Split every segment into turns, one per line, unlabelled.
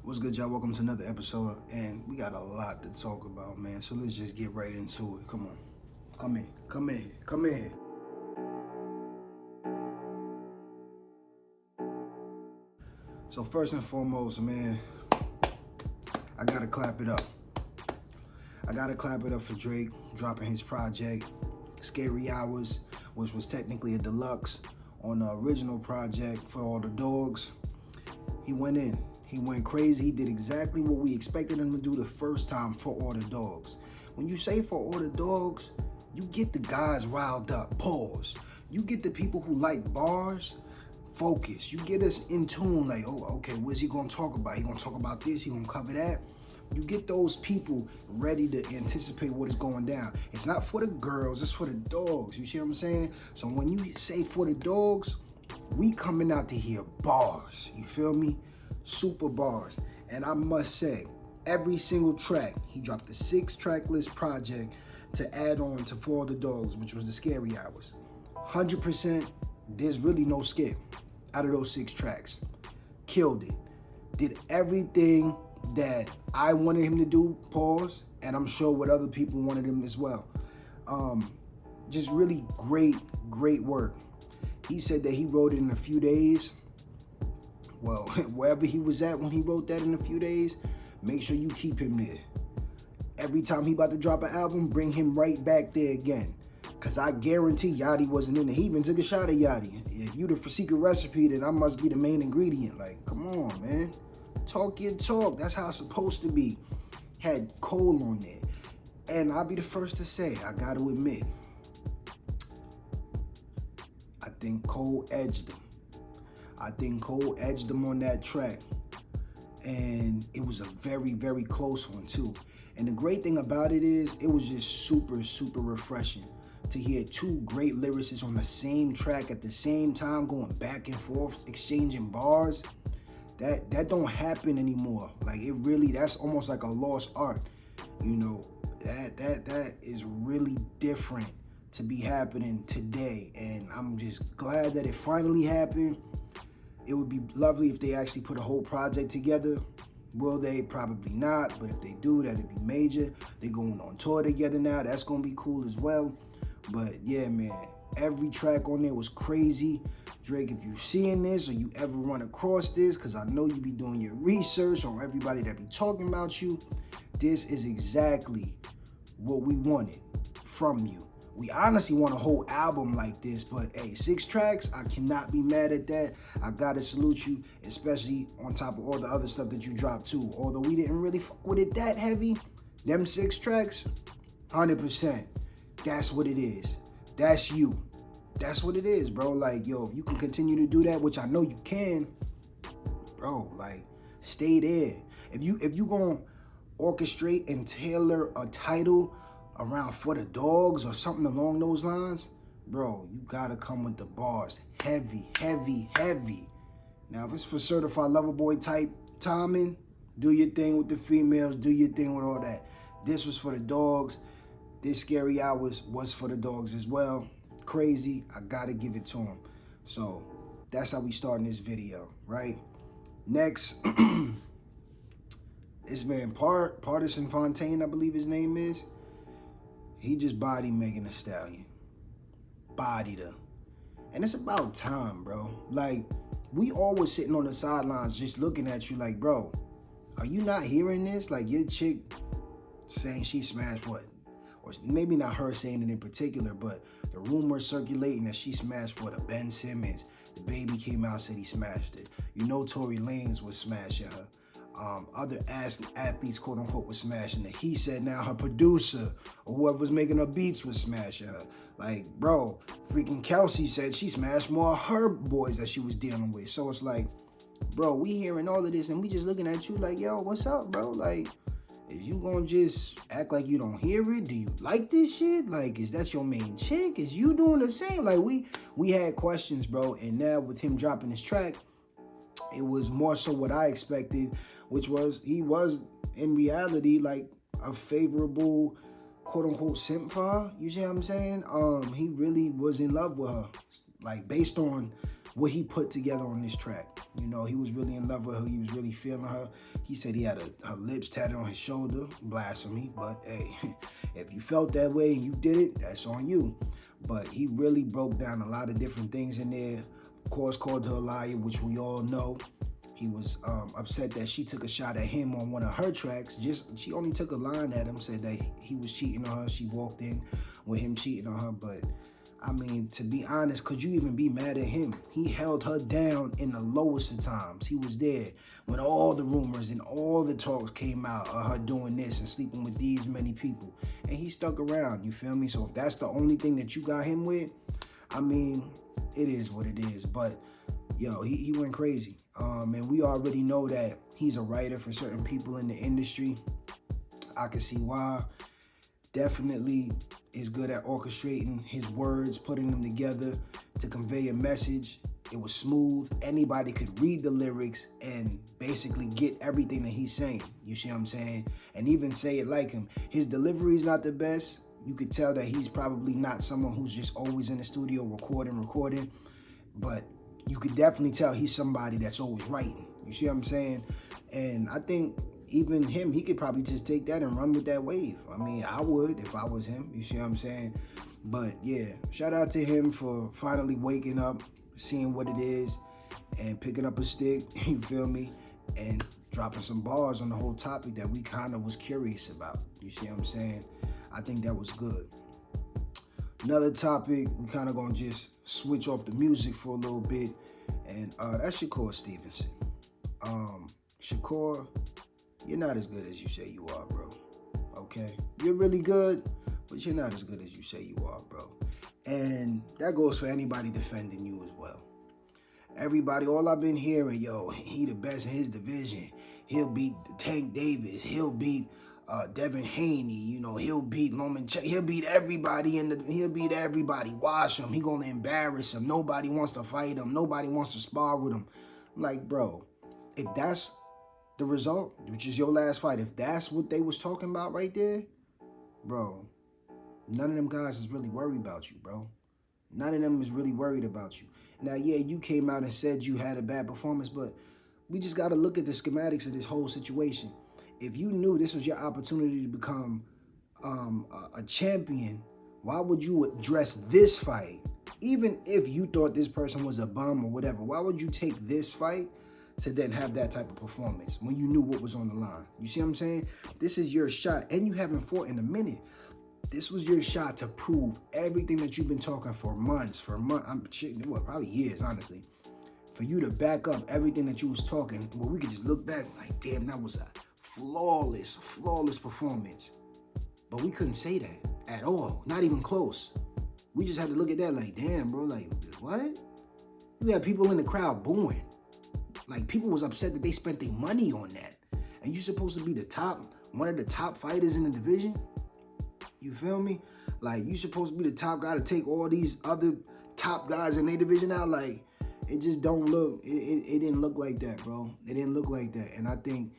What's good, y'all? Welcome to another episode, and we got a lot to talk about, man. So let's just get right into it. Come on. Come in. So first and foremost, man, I gotta clap it up. I gotta clap it up for Drake dropping his project, Scary Hours, which was technically a deluxe on the original project For All the Dogs. He went in. He went crazy. He did exactly what we expected him to do the first time For All the Dogs. When you say For All the Dogs, you get the guys riled up. Pause. You get the people who like bars. Focus. You get us in tune. Like, oh, okay, what's he gonna talk about? He gonna talk about this. He gonna cover that. You get those people ready to anticipate what is going down. It's not for the girls. It's for the dogs. You see what I'm saying? So when you say For the Dogs, we coming out to hear bars. You feel me? Super bars. And I must say, every single track, he dropped the 6-track list project to add on to For All the Dogs, which was the Scary Hours. 100%, there's really no skip out of those 6 tracks. Killed it. Did everything that I wanted him to do, pause, and I'm sure what other people wanted him as well. Just really great work. He said that he wrote it in a few days. Well, wherever he was at when he wrote that in a few days, make sure you keep him there. Every time he about to drop an album, bring him right back there again. Because I guarantee Yachty wasn't in there. He even took a shot at Yachty. If you the secret recipe, then I must be the main ingredient. Like, come on, man. Talk your talk. That's how it's supposed to be. Had Cole on there. And I'll be the first to say, I got to admit, I think Cole edged him. I think Cole edged him on that track. And it was a very close one too. And the great thing about it is, it was just super refreshing to hear 2 great lyricists on the same track at the same time, going back and forth, exchanging bars. That don't happen anymore. Like, it really, that's almost like a lost art. You know, that is really different to be happening today. And I'm just glad that it finally happened. It would be lovely if they actually put a whole project together. Will they? Probably not. But if they do, that'd be major. They're going on tour together now. That's going to be cool as well. But yeah, man, every track on there was crazy. Drake, if you seeing this or you ever run across this, because I know you be doing your research on everybody that be talking about you, this is exactly what we wanted from you. We honestly want a whole album like this, but hey, 6 tracks, I cannot be mad at that. I gotta salute you, especially on top of all the other stuff that you dropped too. Although we didn't really fuck with it that heavy, them 6 tracks, 100%, that's what it is. That's you. That's what it is, bro. Like, yo, if you can continue to do that, which I know you can, bro, like, stay there. If you gonna orchestrate and tailor a title around For the Dogs or something along those lines, bro, you gotta come with the bars. Heavy. Now, if it's for certified lover boy type timing, do your thing with the females, do your thing with all that. This was For the Dogs. This Scary Hours was For the Dogs as well. Crazy. I gotta give it to him. So that's how we starting this video, right? Next, this man Partisan Fontaine, I believe his name is. He just bodied Megan Thee Stallion. Bodied her. And it's about time, bro. Like, we always sitting on the sidelines just looking at you like, bro, are you not hearing this? Like, your chick saying she smashed what? Or maybe not her saying it in particular, but the rumors circulating that she smashed what? A Ben Simmons. The baby came out and said he smashed it. You know Tory Lanez was smashing her. Other athletes, quote unquote, was smashing it. He said now her producer or whoever was making her beats was smashing her. Like, bro, freaking Kelsey said she smashed more of her boys that she was dealing with. So it's like, bro, we hearing all of this and we just looking at you like, yo, what's up, bro? Like, is you gonna just act like you don't hear it? Do you like this shit? Like, is that your main chick? Is you doing the same? Like, we had questions, bro. And now with him dropping his track, it was more so what I expected, which was he was in reality like a favorable, quote unquote, simp for her. You see what I'm saying? He really was in love with her, like based on what he put together on this track. You know, he was really in love with her. He was really feeling her. He said he had her lips tatted on his shoulder. Blasphemy. But hey, if you felt that way and you did it, that's on you. But he really broke down a lot of different things in there. Of course, called her a liar, which we all know. He was upset that she took a shot at him on one of her tracks. She only took a line at him, said that he was cheating on her. She walked in with him cheating on her. But I mean, to be honest, could you even be mad at him? He held her down in the lowest of times. He was there when all the rumors and all the talks came out of her doing this and sleeping with these many people. And he stuck around, you feel me? So if that's the only thing that you got him with, I mean, it is what it is. But, yo, he went crazy. And we already know that he's a writer for certain people in the industry. I can see why. Definitely is good at orchestrating his words, putting them together to convey a message. It was smooth. Anybody could read the lyrics and basically get everything that he's saying. You see what I'm saying? And even say it like him. His delivery is not the best. You could tell that he's probably not someone who's just always in the studio recording. But you could definitely tell he's somebody that's always writing. You see what I'm saying? And I think even him, he could probably just take that and run with that wave. I mean, I would if I was him. You see what I'm saying? But yeah, shout out to him for finally waking up, seeing what it is, and picking up a stick, you feel me? And dropping some bars on the whole topic that we kind of was curious about. You see what I'm saying? I think that was good. Another topic, we kind of gonna just switch off the music for a little bit, and that's Shakur Stevenson. Shakur, you're not as good as you say you are, bro. Okay? You're really good, but you're not as good as you say you are, bro. And that goes for anybody defending you as well. Everybody, all I've been hearing, yo, he the best in his division. He'll beat Tank Davis. He'll beat Devin Haney, you know, he'll beat Lomachenko, he'll beat everybody he'll beat everybody. Watch him, he gonna embarrass him. Nobody wants to fight him. Nobody wants to spar with him. I'm like, bro, if that's the result, which is your last fight, if that's what they was talking about right there, bro, none of them guys is really worried about you, bro. None of them is really worried about you. Now, yeah, you came out and said you had a bad performance, but we just got to look at the schematics of this whole situation. If you knew this was your opportunity to become a champion, why would you address this fight? Even if you thought this person was a bum or whatever, why would you take this fight to then have that type of performance when you knew what was on the line? You see what I'm saying? This is your shot, and you haven't fought in a minute. This was your shot to prove everything that you've been talking for months, probably years, honestly. For you to back up everything that you was talking, well, we could just look back like, damn, that was a flawless performance. But we couldn't say that at all, not even close. We just had to look at that like, damn, bro, like, what? You got people in the crowd booing. Like, people was upset that they spent their money on that. And you supposed to be one of the top fighters in the division? You feel me? Like, you supposed to be the top guy to take all these other top guys in their division out? Like, it just don't look, it didn't look like that, bro. It didn't look like that. And I think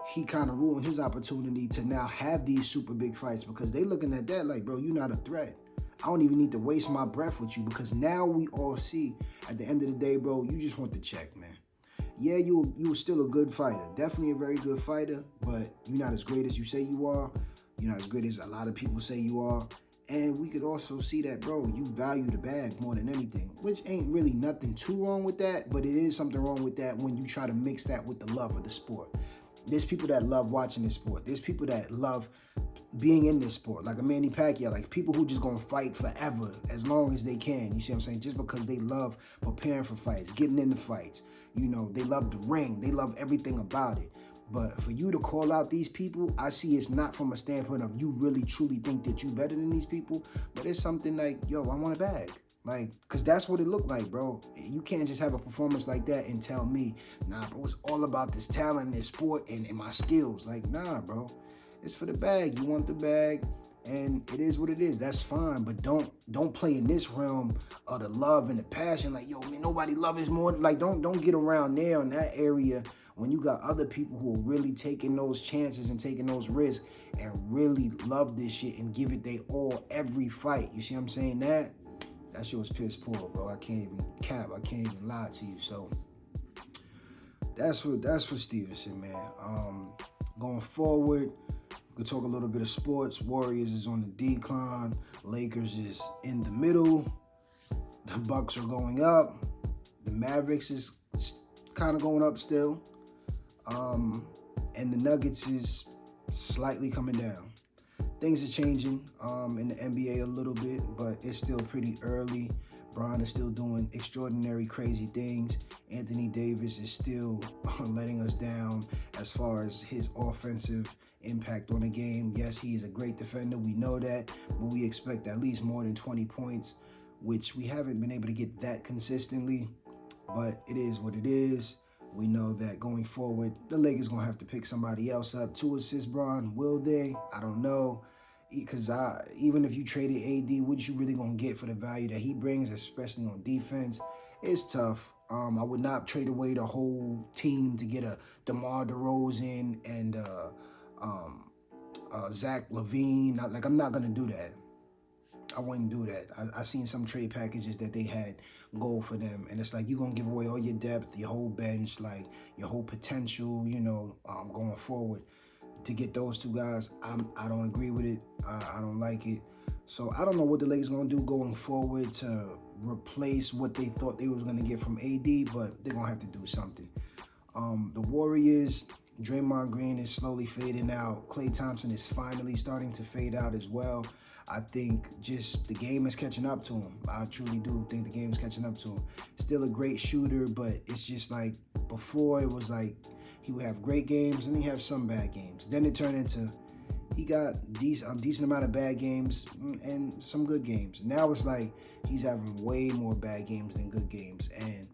he kind of ruined his opportunity to now have these super big fights, because they looking at that like, bro, you're not a threat. I don't even need to waste my breath with you, because now we all see at the end of the day, bro, you just want the check, man. Yeah, you were still a good fighter. Definitely a very good fighter, but you're not as great as you say you are. You're not as good as a lot of people say you are. And we could also see that, bro, you value the bag more than anything, which ain't really nothing too wrong with that, but it is something wrong with that when you try to mix that with the love of the sport. There's people that love watching this sport. There's people that love being in this sport, like a Manny Pacquiao, like people who just gonna fight forever as long as they can. You see what I'm saying? Just because they love preparing for fights, getting into fights. You know, they love the ring. They love everything about it. But for you to call out these people, I see it's not from a standpoint of you really truly think that you better than these people, but it's something like, yo, I want a bag. Like, because that's what it looked like, bro. You can't just have a performance like that and tell me, nah, bro, it's all about this talent, this sport, and my skills. Like, nah, bro. It's for the bag. You want the bag, and it is what it is. That's fine, but don't play in this realm of the love and the passion. Like, yo, man, nobody love us more. Like, don't get around there in that area when you got other people who are really taking those chances and taking those risks and really love this shit and give it their all every fight. You see what I'm saying? That shit was piss poor, bro. I can't even cap. I can't even lie to you. So that's for Stevenson, man. Going forward, we could talk a little bit of sports. Warriors is on the decline. Lakers is in the middle. The Bucks are going up. The Mavericks is kind of going up still. And the Nuggets is slightly coming down. Things are changing in the NBA a little bit, but it's still pretty early. Bron is still doing extraordinary, crazy things. Anthony Davis is still letting us down as far as his offensive impact on the game. Yes, he is a great defender. We know that, but we expect at least more than 20 points, which we haven't been able to get that consistently, but it is what it is. We know that going forward, the Lakers going to have to pick somebody else up to assist Bron. Will they? I don't know. Because even if you traded AD, what you really going to get for the value that he brings, especially on defense? It's tough. I would not trade away the whole team to get a DeMar DeRozan and Zach LaVine. I'm not going to do that. I wouldn't do that. I seen some trade packages that they had go for them, and it's like you're going to give away all your depth, your whole bench, like your whole potential, going forward. To get those two guys, I don't agree with it. I don't like it. So I don't know what the Lakers going to do going forward to replace what they thought they was going to get from AD, but they're going to have to do something. The Warriors, Draymond Green is slowly fading out. Klay Thompson is finally starting to fade out as well. I think just the game is catching up to him. I truly do think the game is catching up to him. Still a great shooter, but it's just like before it was like he would have great games and he have some bad games. Then it turned into he got a decent amount of bad games and some good games. Now it's like he's having way more bad games than good games. And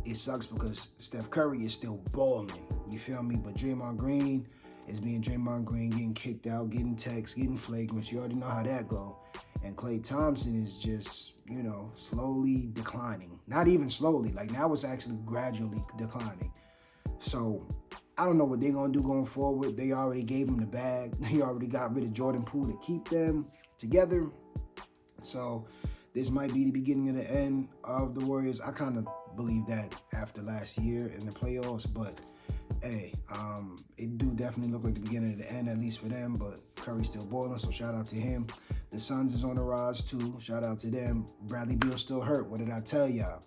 it sucks because Steph Curry is still balling. You feel me? But Draymond Green is being Draymond Green, getting kicked out, getting texts, getting flagrants. You already know how that go. And Klay Thompson is just, slowly declining. Not even slowly. Like now it's actually gradually declining. So I don't know what they're going to do going forward. They already gave him the bag. They already got rid of Jordan Poole to keep them together. So this might be the beginning of the end of the Warriors. I kind of believe that after last year in the playoffs. But, hey, it do definitely look like the beginning of the end, at least for them. But Curry's still balling, so shout out to him. The Suns is on the rise, too. Shout out to them. Bradley Beal's still hurt. What did I tell y'all?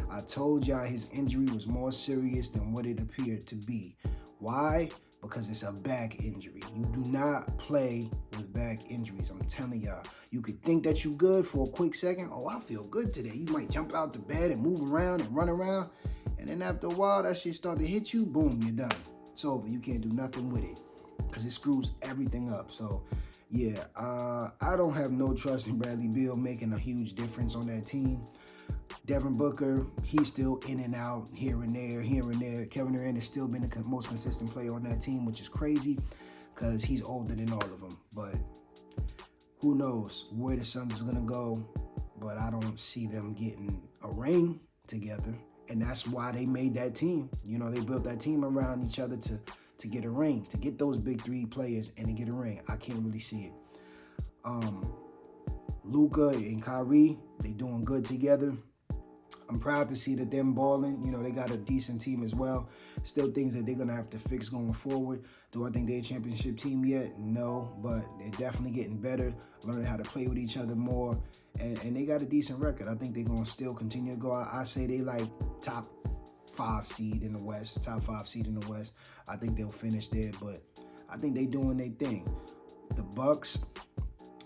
I told y'all his injury was more serious than what it appeared to be. Why? Because it's a back injury. You do not play with back injuries. I'm telling y'all. You could think that you good for a quick second. Oh, I feel good today. You might jump out the bed and move around and run around. And then after a while, that shit start to hit you. Boom, you're done. It's over. You can't do nothing with it because it screws everything up. So, yeah, I don't have no trust in Bradley Beal making a huge difference on that team. Devin Booker, he's still in and out, here and there. Kevin Durant has still been the most consistent player on that team, which is crazy because he's older than all of them. But who knows where the Suns is going to go. But I don't see them getting a ring together. And that's why they made that team. They built that team around each other to get a ring, to get those big three players and to get a ring. I can't really see it. Luka and Kyrie, they doing good together. I'm proud to see that them balling. They got a decent team as well. Still things that they're going to have to fix going forward. Do I think they're a championship team yet? No, but they're definitely getting better, learning how to play with each other more. And they got a decent record. I think they're going to still continue to go out. I say they like top 5 seed in the West. I think they'll finish there, but I think they doing their thing. The Bucks,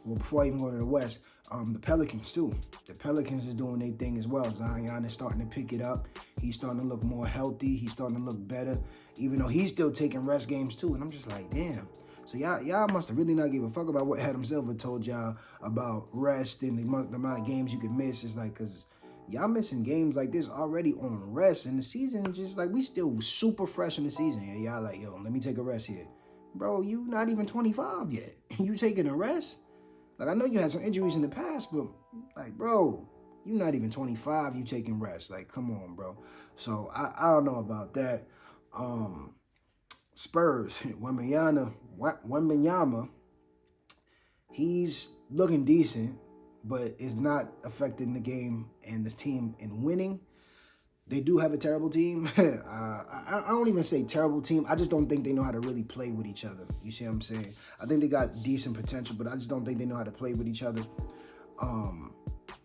well, before I even go to the West, the Pelicans too. The Pelicans is doing their thing as well. Zion is starting to pick it up. He's starting to look more healthy. He's starting to look better, even though he's still taking rest games too. And I'm just like, damn. So y'all must have really not give a fuck about what Adam Silver told y'all about rest and the amount of games you could miss. It's like, because y'all missing games like this already on rest. And the season is just like, we still super fresh in the season. Yeah, y'all like, yo, let me take a rest here. Bro, you not even 25 yet. You taking a rest? Like, I know you had some injuries in the past, but, like, bro, you not even 25, you taking rest. Like, come on, bro. So, I don't know about that. Spurs, Wembanyama, he's looking decent, but it's not affecting the game and the team in winning. They do have a terrible team. I don't even say terrible team. I just don't think they know how to really play with each other. You see what I'm saying? I think they got decent potential, but I just don't think they know how to play with each other.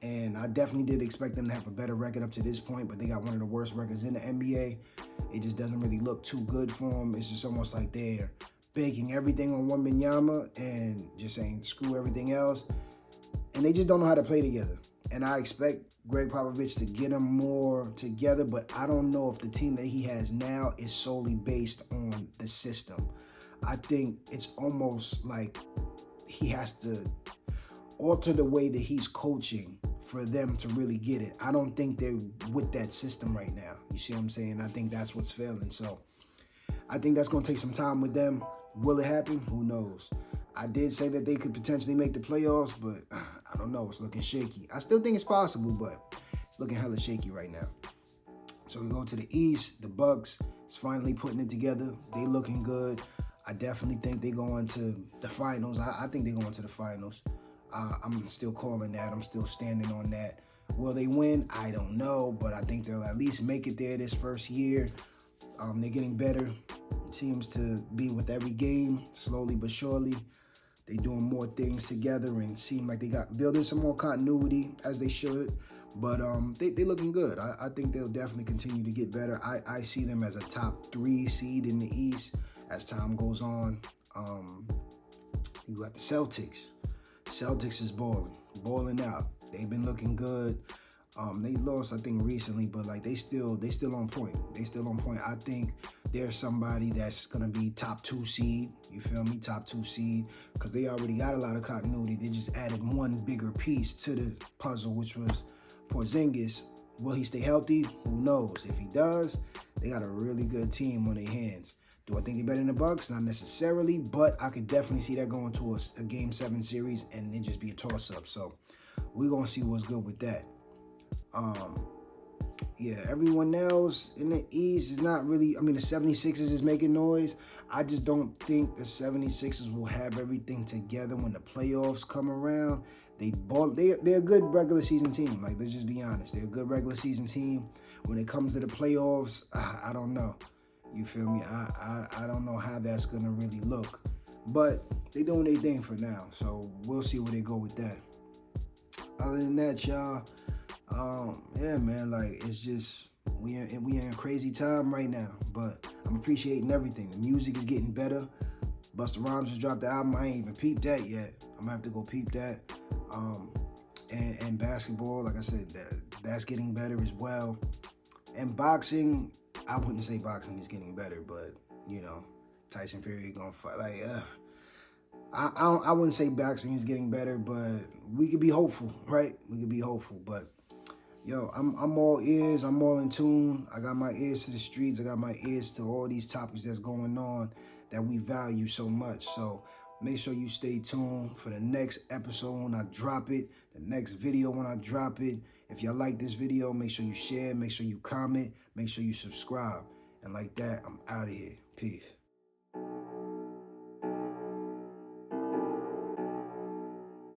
And I definitely did expect them to have a better record up to this point, but they got one of the worst records in the NBA. It just doesn't really look too good for them. It's just almost like they're banking everything on Wembanyama and just saying screw everything else. And they just don't know how to play together. And I expect Greg Popovich to get them more together, but I don't know if the team that he has now is solely based on the system. I think it's almost like he has to alter the way that he's coaching for them to really get it. I don't think they're with that system right now. You see what I'm saying? I think that's what's failing. So I think that's going to take some time with them. Will it happen? Who knows? I did say that they could potentially make the playoffs, but I don't know. It's looking shaky. I still think it's possible, but it's looking hella shaky right now. So we go to the East. The Bucks is finally putting it together. They looking good. I definitely think they going to the finals. I think they're going to the finals. I'm still calling that. I'm still standing on that. Will they win? I don't know, but I think they'll at least make it there this first year. They're getting better. It seems to be with every game, slowly but surely. They doing more things together and seem like they got building some more continuity as they should. But they looking good. I think they'll definitely continue to get better. I see them as a top 3 seed in the East as time goes on. You got the Celtics. Celtics is balling out. They've been looking good. They lost, I think, recently, but like they still on point. They still on point. I think there's somebody that's gonna be top 2 seed. You feel me? Top 2 seed, because they already got a lot of continuity. They just added one bigger piece to the puzzle, which was Porzingis. Will he stay healthy? Who knows? If he does, they got a really good team on their hands. Do I think they're better than the Bucks? Not necessarily, but I could definitely see that going to a Game 7 series and it just be a toss-up. So we're going to see what's good with that. Yeah, everyone else in the East is not really, the 76ers is making noise. I just don't think the 76ers will have everything together when the playoffs come around. They're a good regular season team. Like, let's just be honest. They're a good regular season team. When it comes to the playoffs, I don't know. You feel me? I don't know how that's going to really look. But they doing their thing for now. So we'll see where they go with that. Other than that, y'all, yeah, man, like, it's just, we in a crazy time right now. But I'm appreciating everything. The music is getting better. Busta Rhymes just dropped the album. I ain't even peeped that yet. I'm going to have to go peep that. And basketball, like I said, that's getting better as well. And boxing, I wouldn't say boxing is getting better, but, you know, Tyson Fury gonna fight. Like, I wouldn't say boxing is getting better, but we could be hopeful, right? We could be hopeful. But, yo, I'm all ears. I'm all in tune. I got my ears to the streets. I got my ears to all these topics that's going on that we value so much. So make sure you stay tuned for the next episode when I drop it, the next video when I drop it. If y'all like this video, make sure you share, make sure you comment, make sure you subscribe. And like that, I'm out of here. Peace.